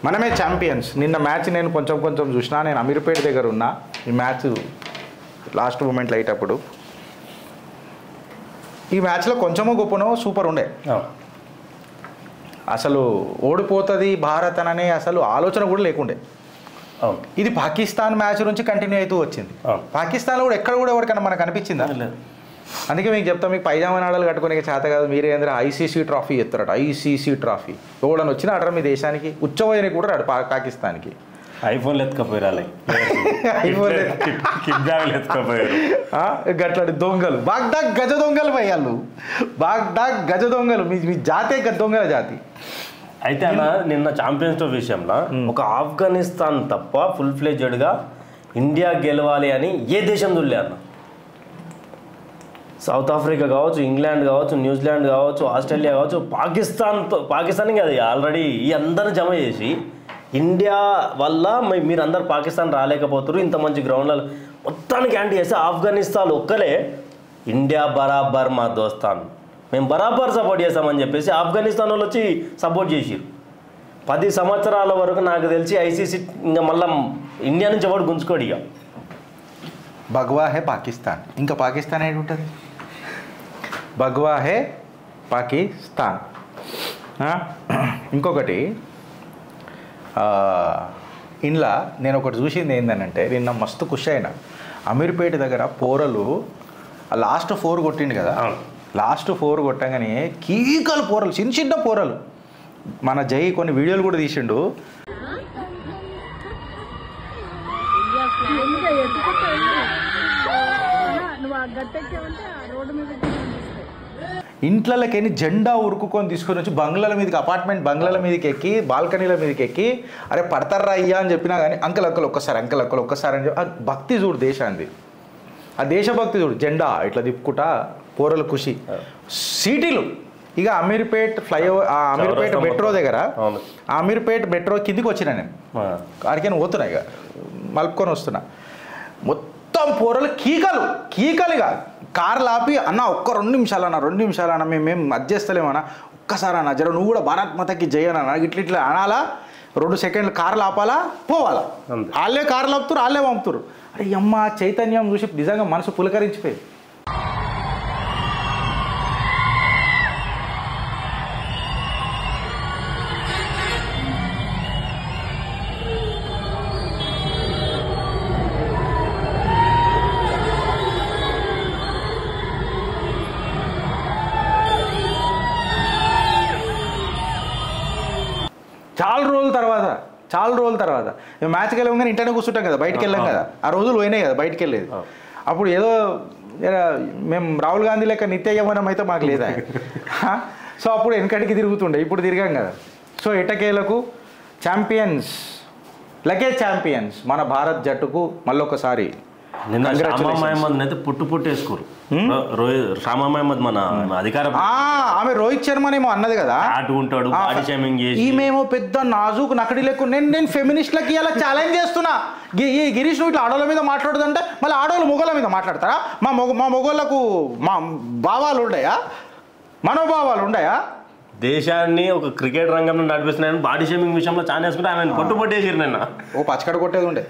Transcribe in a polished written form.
మనమే ఛాంపియన్స్. నిన్న మ్యాచ్ నేను కొంచెం చూసినా. నేను అమీర్పేట దగ్గర ఉన్నా. ఈ మ్యాచ్ లాస్ట్ మూమెంట్లో అయ్యేటప్పుడు ఈ మ్యాచ్లో కొంచెమో గొప్పనో సూపర్ ఉండే. అసలు ఓడిపోతుంది భారత్ అనే అసలు ఆలోచన కూడా లేకుండే. ఇది పాకిస్తాన్ మ్యాచ్ నుంచి కంటిన్యూ అవుతూ వచ్చింది. పాకిస్తాన్లో కూడా ఎక్కడ కూడా ఎవరికైనా మనకు అనిపించిందా? అందుకే మీకు చెప్తాం, మీకు పైజామా నాడాలు కట్టుకునే చేత కాదు. మీరేంద్ర ఐసీసీ ట్రాఫీ ఎత్తారట. ఐసీసీ ట్రాఫీ ఎవడని వచ్చినా అడరా మీ దేశానికి ఉచ్చవని కూడా రాడు పాకిస్తాన్కి. ఐఫోన్లు ఎత్తుకపోయారు, గట్లాంటి దొంగలు, బాగ్దాగ్ గజ దొంగలు పోయాళ్ళు. బాగ్దాగ్ గజ దొంగలు. మీ జాతే దొంగల జాతి. అయితే అన్న నిన్న ఛాంపియన్స్ ట్రోఫీ విషయంలో ఒక ఆఫ్ఘనిస్తాన్ తప్ప ఫుల్ ఫ్లెడ్జ్డ్గా ఇండియా గెలవాలి అని ఏ దేశం చూడలే అన్న. సౌత్ ఆఫ్రికా కావచ్చు, ఇంగ్లాండ్ కావచ్చు, న్యూజిలాండ్ కావచ్చు, ఆస్ట్రేలియా కావచ్చు, పాకిస్తాన్కి అది ఆల్రెడీ ఈ అందరూ జమ చేసి ఇండియా వల్ల మీరందరూ పాకిస్తాన్ రాలేకపోతారు ఇంత మంచి గ్రౌండ్లలో మొత్తానికి యాంటీ చేస్తే ఆఫ్ఘనిస్తాన్ ఒక్కలే ఇండియా బరాబర్ మా దోస్తాన్ మేము బరాబర్ సపోర్ట్ చేస్తామని చెప్పేసి ఆఫ్ఘనిస్తాన్ వాళ్ళు వచ్చి సపోర్ట్ చేసారు. 10 సంవత్సరాల వరకు నాకు తెలిసి ఐసీసీ ఇంకా మళ్ళీ ఇండియా నుంచి ఎవరు గుంజుకోడు. ఇక భగవా హే పాకిస్తాన్. ఇంకా పాకిస్తాన్ ఏంటి ఉంటుంది? భగవా హే పాకిస్తాన్. ఇంకొకటి ఇంట్లో నేను ఒకటి చూసింది ఏంటంటే, నిన్న మస్తు ఖుషి అయినా. అమీర్పేట దగ్గర పోరలు లాస్ట్ 4 కొట్టిండు కదా. లాస్ట్ 4 కొట్టగానే కీకలు పోరలు, చిన్న పోరలు. మన జై కొన్ని వీడియోలు కూడా తీసిండు. ఇంట్లకెళ్ళి జెండా ఉరుకుకొని తీసుకొని వచ్చి బంగ్లాల మీదకి, అపార్ట్మెంట్ బంగ్లాల మీదకి ఎక్కి, బాల్కనీల మీదకి ఎక్కి, అరే పడతారా అయ్యా అని చెప్పినా కానీ అంకల్ ఒక్కసారి అని చెప్పి, ఆ భక్తి చూడు దేశాన్ని, ఆ దేశభక్తి చూడు. జెండా ఇట్లా తిప్పుకుంటా పోరలు ఖుషి. సిటీలు ఇక అమీర్పేట్ ఫ్లైఓవర్, అమీర్పేట మెట్రో దగ్గర, అమీర్పేట్ మెట్రో కిందికి వచ్చినా నేను. అడిగిన పోతున్నా, ఇక మలుపుకొని వస్తున్నా. మొత్తం పోరలు కీకలుగా కార్లు ఆపి, అన్న ఒక్క 2 నిమిషాలన్నా మేము అడ్జేస్తలేమన్నా, ఒక్కసారి అన్న జర నువ్వు కూడా భారత్ మాతకి జై అన్న ఇట్లా అనాలా. 2 సెకండ్లు కార్లు ఆపాలా, పోవాలా. వాళ్ళే కార్లు ఆపుతారు, వాళ్ళే పంపుతారు. అరే అమ్మ చైతన్యం చూసి నిజంగా మనసు పులకరించిపోయి. చాలా రోజుల తర్వాత మేము మ్యాచ్కి వెళ్ళాం కానీ ఇంటనే కూర్చుంటాం కదా, బయటకు వెళ్ళాం కదా. ఆ రోజులు పోయినాయి కదా, బయటకు వెళ్ళేది. అప్పుడు ఏదో మేము రాహుల్ గాంధీ లెక్క నిత్య యవ్వనం అయితే మాకు లేదా. సో అప్పుడు వెనకటికి తిరుగుతుండే, ఇప్పుడు తిరిగాం కదా. సో ఎటకేలకు ఛాంపియన్స్ మన భారత్ జట్టుకు మళ్ళొకసారి. నిన్న షామా మహమ్మద్ అయితే పుట్టేసుకోరు. షామా మహమ్మద్ మన అధికార ఆమె రోహిత్ శర్మనేమో అన్నది కదా, ఉంటాడు ఈమెమో పెద్ద నాజుకు నకడి లెక్కు. నేను ఫెమినిస్ట్లకి ఇలా ఛాలెంజ్ చేస్తున్నా. ఈ గిరీష్ నువ్వు ఇట్లా ఆడోళ్ళ మీద మాట్లాడుతుంటే మళ్ళీ ఆడవాళ్ళు మొగోళ్ళ మీద మాట్లాడతారా? మా మొగోళ్ళకు మా భావాలు ఉండయా, మనోభావాలు ఉండయా? దేశాన్ని ఒక క్రికెట్ రంగంలో నడిపిస్తున్నాయని బాడీ షేమింగ్ విషయంలో ఛాన్స్ వేసుకుంటే ఆమె పొట్టేసారు. నిన్న ఓ పచ్చకడ కొట్టేది ఉండే.